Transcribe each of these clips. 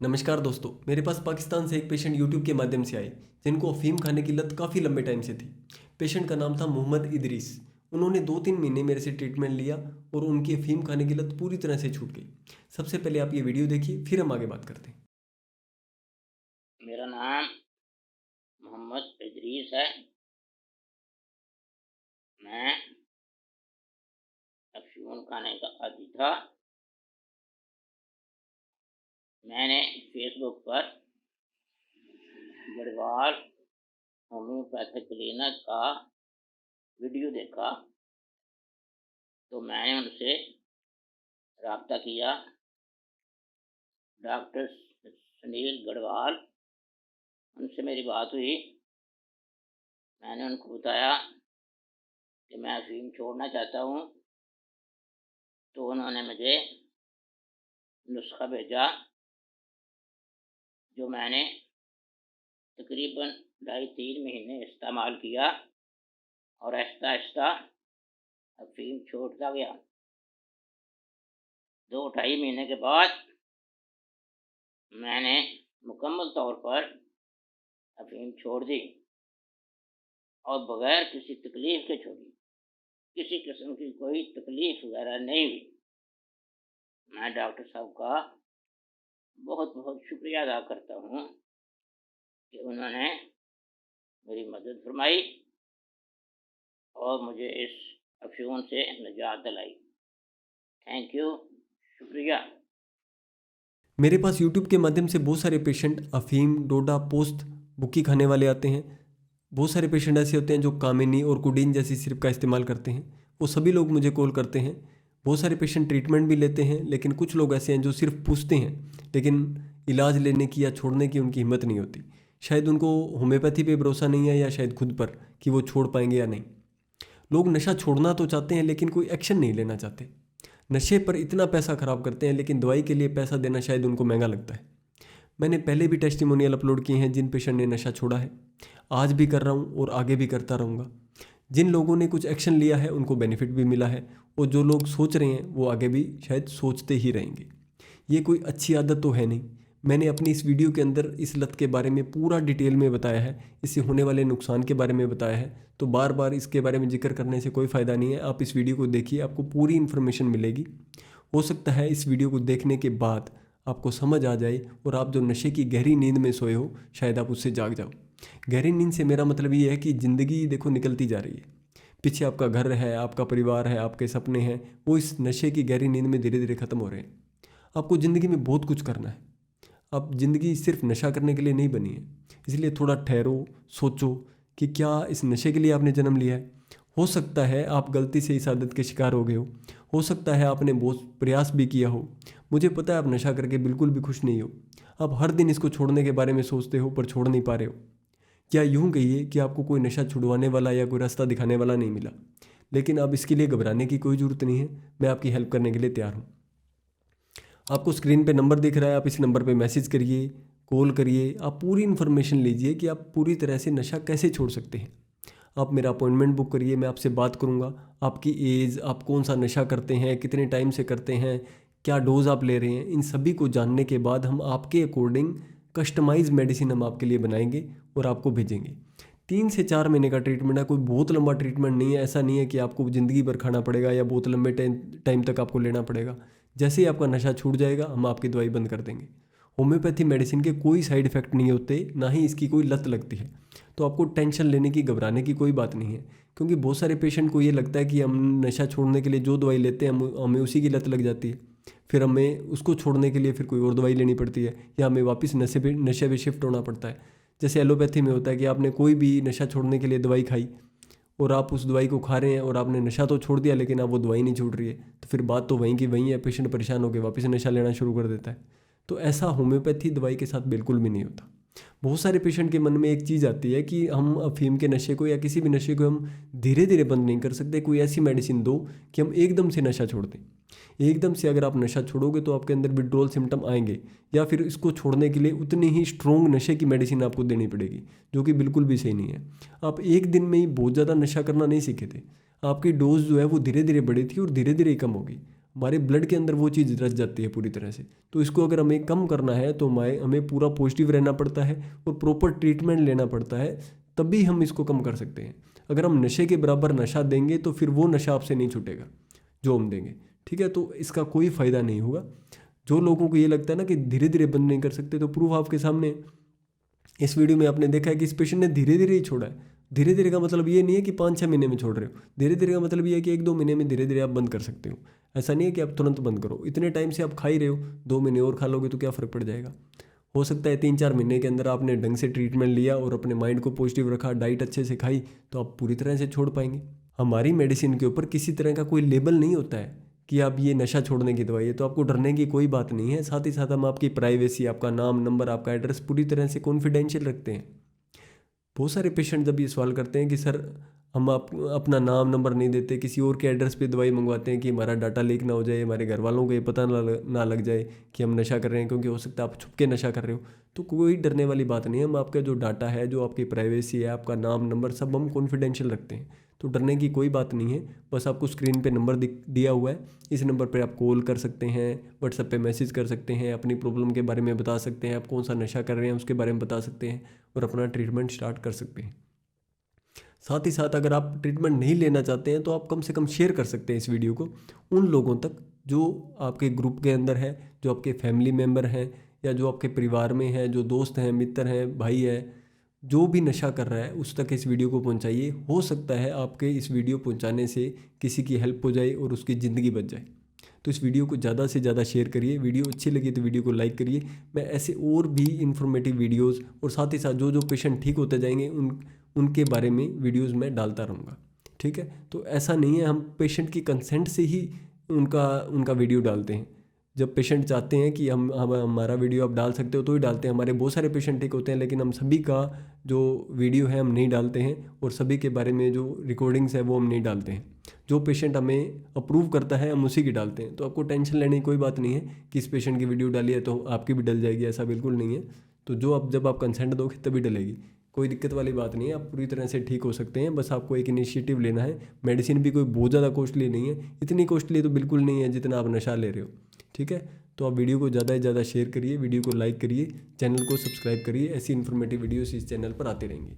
नमस्कार दोस्तों, मेरे पास पाकिस्तान से एक पेशेंट यूट्यूब के माध्यम से आए जिनको अफीम खाने की लत काफ़ी लंबे टाइम से थी। पेशेंट का नाम था मोहम्मद इदरीस। उन्होंने 2-3 महीने मेरे से ट्रीटमेंट लिया और उनकी अफीम खाने की लत पूरी तरह से छूट गई। सबसे पहले आप ये वीडियो देखिए, फिर हम आगे बात करते हैं। मेरा नाम मोहम्मद इदरीस है। मैं अफ़ीम खाने का आदी था। मैंने फेसबुक पर गढ़वाल होम्योपैथिक क्लिनिक का वीडियो देखा, तो मैंने उनसे रब्ता किया। डॉक्टर सुनील गढ़वाल, उनसे मेरी बात हुई। मैंने उनको बताया कि मैं अफ़ीम छोड़ना चाहता हूँ, तो उन्होंने मुझे नुस्खा भेजा, जो मैंने तकरीबन 2.5-3 महीने इस्तेमाल किया और आहिस्ता-आहिस्ता अफ़ीम छोड़ता गया। 2 ढाई महीने के बाद मैंने मुकम्मल तौर पर अफ़ीम छोड़ दी और बग़ैर किसी तकलीफ़ के छोड़ी। किसी किस्म की कोई तकलीफ़ वग़ैरह नहीं हुई। मैं डॉक्टर साहब का बहुत-बहुत शुक्रिया अदा करता हूँ कि उन्होंने मेरी मदद फ़रमाई और मुझे इस अफ़ीम से निजात दिलाई। थैंक यू, शुक्रिया। मेरे पास यूट्यूब के माध्यम से बहुत सारे पेशेंट अफीम, डोडा, पोस्त, बुक्की खाने वाले आते हैं। बहुत सारे पेशेंट ऐसे होते हैं जो कामिनी और कोडीन जैसी सिरप का इस्तेमाल करते हैं। वो सभी लोग मुझे कॉल करते हैं। बहुत सारे पेशेंट ट्रीटमेंट भी लेते हैं, लेकिन कुछ लोग ऐसे हैं जो सिर्फ पूछते हैं, लेकिन इलाज लेने की या छोड़ने की उनकी हिम्मत नहीं होती। शायद उनको होम्योपैथी पे भरोसा नहीं है या शायद खुद पर कि वो छोड़ पाएंगे या नहीं। लोग नशा छोड़ना तो चाहते हैं लेकिन कोई एक्शन नहीं लेना चाहते। नशे पर इतना पैसा खराब करते हैं, लेकिन दवाई के लिए पैसा देना शायद उनको महंगा लगता है। मैंने पहले भी टेस्टिमोनियल अपलोड किए हैं जिन पेशेंट ने नशा छोड़ा है। आज भी कर रहा हूँ और आगे भी करता रहूँगा। जिन लोगों ने कुछ एक्शन लिया है उनको बेनिफिट भी मिला है, और जो लोग सोच रहे हैं वो आगे भी शायद सोचते ही रहेंगे। ये कोई अच्छी आदत तो है नहीं। मैंने अपनी इस वीडियो के अंदर इस लत के बारे में पूरा डिटेल में बताया है, इससे होने वाले नुकसान के बारे में बताया है, तो बार बार इसके बारे में जिक्र करने से कोई फ़ायदा नहीं है। आप इस वीडियो को देखिए, आपको पूरी इन्फॉर्मेशन मिलेगी। हो सकता है इस वीडियो को देखने के बाद आपको समझ आ जाए और आप जो नशे की गहरी नींद में सोए हो शायद आप उससे जाग जाओ। गहरी नींद से मेरा मतलब ये है कि ज़िंदगी देखो निकलती जा रही है। पीछे आपका घर है, आपका परिवार है, आपके सपने हैं, वो इस नशे की गहरी नींद में धीरे धीरे ख़त्म हो रहे हैं। आपको ज़िंदगी में बहुत कुछ करना है। अब ज़िंदगी सिर्फ नशा करने के लिए नहीं बनी है। इसलिए थोड़ा ठहरो, सोचो कि क्या इस नशे के लिए आपने जन्म लिया है। हो सकता है आप गलती से इस आदत के शिकार हो गए हो सकता है आपने बहुत प्रयास भी किया हो। मुझे पता है आप नशा करके बिल्कुल भी खुश नहीं हो। आप हर दिन इसको छोड़ने के बारे में सोचते हो पर छोड़ नहीं पा रहे हो। क्या यूँ कहिए कि आपको कोई नशा छुड़वाने वाला या कोई रास्ता दिखाने वाला नहीं मिला। लेकिन अब इसके लिए घबराने की कोई ज़रूरत नहीं है। मैं आपकी हेल्प करने के लिए तैयार हूँ। आपको स्क्रीन पे नंबर दिख रहा है, आप इस नंबर पे मैसेज करिए, कॉल करिए, आप पूरी इन्फॉर्मेशन लीजिए कि आप पूरी तरह से नशा कैसे छोड़ सकते हैं। आप मेरा अपॉइंटमेंट बुक करिए, मैं आपसे बात करूंगा। आपकी एज, आप कौन सा नशा करते हैं, कितने टाइम से करते हैं, क्या डोज आप ले रहे हैं, इन सभी को जानने के बाद हम आपके अकॉर्डिंग कस्टमाइज मेडिसिन हम आपके लिए बनाएंगे और आपको भेजेंगे। 3 से 4 महीने का ट्रीटमेंट है, कोई बहुत लंबा ट्रीटमेंट नहीं है। ऐसा नहीं है कि आपको ज़िंदगी भर खाना पड़ेगा या बहुत लंबे टाइम तक आपको लेना पड़ेगा। जैसे ही आपका नशा छूट जाएगा हम आपकी दवाई बंद कर देंगे। होम्योपैथी मेडिसिन के कोई साइड इफ़ेक्ट नहीं होते, ना ही इसकी कोई लत लगती है। तो आपको टेंशन लेने की, घबराने की कोई बात नहीं है। क्योंकि बहुत सारे पेशेंट को ये लगता है कि हम नशा छोड़ने के लिए जो दवाई लेते हैं हमें उसी की लत लग जाती है। फिर हमें उसको छोड़ने के लिए फिर कोई और दवाई लेनी पड़ती है, या हमें वापस नशे पे शिफ्ट होना पड़ता है। जैसे एलोपैथी में होता है कि आपने कोई भी नशा छोड़ने के लिए दवाई खाई और आप उस दवाई को खा रहे हैं और आपने नशा तो छोड़ दिया, लेकिन अब वो दवाई नहीं छूट रही है, तो फिर बात तो वहीं की वहीं है। पेशेंट परेशान होकर वापस नशा लेना शुरू कर देता है। तो ऐसा होम्योपैथी दवाई के साथ बिल्कुल भी नहीं होता। बहुत सारे पेशेंट के मन में एक चीज़ आती है कि हम अफीम के नशे को या किसी भी नशे को हम धीरे धीरे बंद नहीं कर सकते। कोई ऐसी मेडिसिन दो कि हम एकदम से नशा छोड़ दें। एकदम से अगर आप नशा छोड़ोगे तो आपके अंदर विड्रॉल सिम्टम आएंगे, या फिर इसको छोड़ने के लिए उतनी ही स्ट्रॉन्ग नशे की मेडिसिन आपको देनी पड़ेगी, जो कि बिल्कुल भी सही नहीं है। आप एक दिन में ही बहुत ज़्यादा नशा करना नहीं सीखे थे। आपकी डोज जो है वो धीरे धीरे बढ़ी थी और धीरे धीरे ही कम होगी। हमारे ब्लड के अंदर वो चीज़ रच जाती है पूरी तरह से। तो इसको अगर हमें कम करना है तो हमें पूरा पॉजिटिव रहना पड़ता है और प्रॉपर ट्रीटमेंट लेना पड़ता है, तभी हम इसको कम कर सकते हैं। अगर हम नशे के बराबर नशा देंगे तो फिर वो नशा आपसे नहीं छूटेगा जो हम देंगे, ठीक है। तो इसका कोई फ़ायदा नहीं होगा। जो लोगों को ये लगता है ना कि धीरे धीरे बंद नहीं कर सकते, तो प्रूफ आपके सामने है। इस वीडियो में आपने देखा है कि इस पेशेंट ने धीरे धीरे ही छोड़ा है। धीरे धीरे का मतलब ये नहीं है कि 5-6 महीने में छोड़ रहे हो। धीरे धीरे का मतलब ये है कि 1-2 महीने में धीरे धीरे आप बंद कर सकते हो। ऐसा नहीं है कि आप तुरंत बंद करो। इतने टाइम से आप खा ही रहे हो, 2 महीने और खा लोगे तो क्या फ़र्क पड़ जाएगा। हो सकता है 3-4 महीने के अंदर आपने ढंग से ट्रीटमेंट लिया और अपने माइंड को पॉजिटिव रखा, डाइट अच्छे से खाई, तो आप पूरी तरह से छोड़ पाएंगे। हमारी मेडिसिन के ऊपर किसी तरह का कोई लेबल नहीं होता है कि आप ये नशा छोड़ने की दवाई है, तो आपको डरने की कोई बात नहीं है। साथ ही साथ हम आपकी प्राइवेसी, आपका नाम, नंबर, आपका एड्रेस पूरी तरह से कॉन्फिडेंशियल रखते हैं। बहुत सारे पेशेंट जब ये सवाल करते हैं कि सर हम अपना नाम नंबर नहीं देते, किसी और के एड्रेस पे दवाई मंगवाते हैं कि हमारा डाटा लीक ना हो जाए, हमारे घर वालों को ये पता ना लग जाए कि हम नशा कर रहे हैं, क्योंकि हो सकता है आप छुप के नशा कर रहे हो। तो कोई डरने वाली बात नहीं है। हम आपका जो डाटा है, जो आपकी प्राइवेसी है, आपका नाम नंबर सब हम कॉन्फिडेंशियल रखते हैं। तो डरने की कोई बात नहीं है। बस आपको स्क्रीन पे नंबर दिया हुआ है, इस नंबर पे आप कॉल कर सकते हैं, व्हाट्सएप पे मैसेज कर सकते हैं, अपनी प्रॉब्लम के बारे में बता सकते हैं, आप कौन सा नशा कर रहे हैं उसके बारे में बता सकते हैं और अपना ट्रीटमेंट स्टार्ट कर सकते हैं। साथ ही साथ अगर आप ट्रीटमेंट नहीं लेना चाहते हैं तो आप कम से कम शेयर कर सकते हैं इस वीडियो को उन लोगों तक जो आपके ग्रुप के अंदर है, जो आपके फैमिली मेम्बर हैं या जो आपके परिवार में है, जो दोस्त हैं, मित्र हैं, भाई है, जो भी नशा कर रहा है उस तक इस वीडियो को पहुंचाइए। हो सकता है आपके इस वीडियो पहुंचाने से किसी की हेल्प हो जाए और उसकी ज़िंदगी बच जाए। तो इस वीडियो को ज़्यादा से ज़्यादा शेयर करिए। वीडियो अच्छी लगी तो वीडियो को लाइक करिए। मैं ऐसे और भी इन्फॉर्मेटिव वीडियोस और साथ ही साथ जो जो पेशेंट ठीक होते जाएंगे उनके बारे में वीडियोस मैं डालता रहूँगा, ठीक है। तो ऐसा नहीं है, हम पेशेंट की कंसेंट से ही उनका वीडियो डालते हैं। जब पेशेंट चाहते हैं कि हम हमारा वीडियो आप डाल सकते हो तो ही डालते हैं। हमारे बहुत सारे पेशेंट ठीक होते हैं, लेकिन हम सभी का जो वीडियो है हम नहीं डालते हैं और सभी के बारे में जो रिकॉर्डिंग्स है वो हम नहीं डालते हैं। जो पेशेंट हमें अप्रूव करता है हम उसी की डालते हैं। तो आपको टेंशन लेने की कोई बात नहीं है कि इस पेशेंट की वीडियो डाली है तो आपकी भी डल जाएगी, ऐसा बिल्कुल नहीं है। तो जब आप कंसेंट दोगे तभी डलेगी, कोई दिक्कत वाली बात नहीं है। आप पूरी तरह से ठीक हो सकते हैं। बस आपको एक इनिशिएटिव लेना है। मेडिसिन भी कोई बहुत ज़्यादा कॉस्टली नहीं है, इतनी कॉस्टली तो बिल्कुल नहीं है जितना आप नशा ले रहे हो, ठीक है। तो आप वीडियो को ज़्यादा से ज़्यादा शेयर करिए, वीडियो को लाइक करिए, चैनल को सब्सक्राइब करिए। ऐसी इन्फॉर्मेटिव वीडियोस इस चैनल पर आते रहेंगी।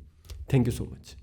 Thank you so much.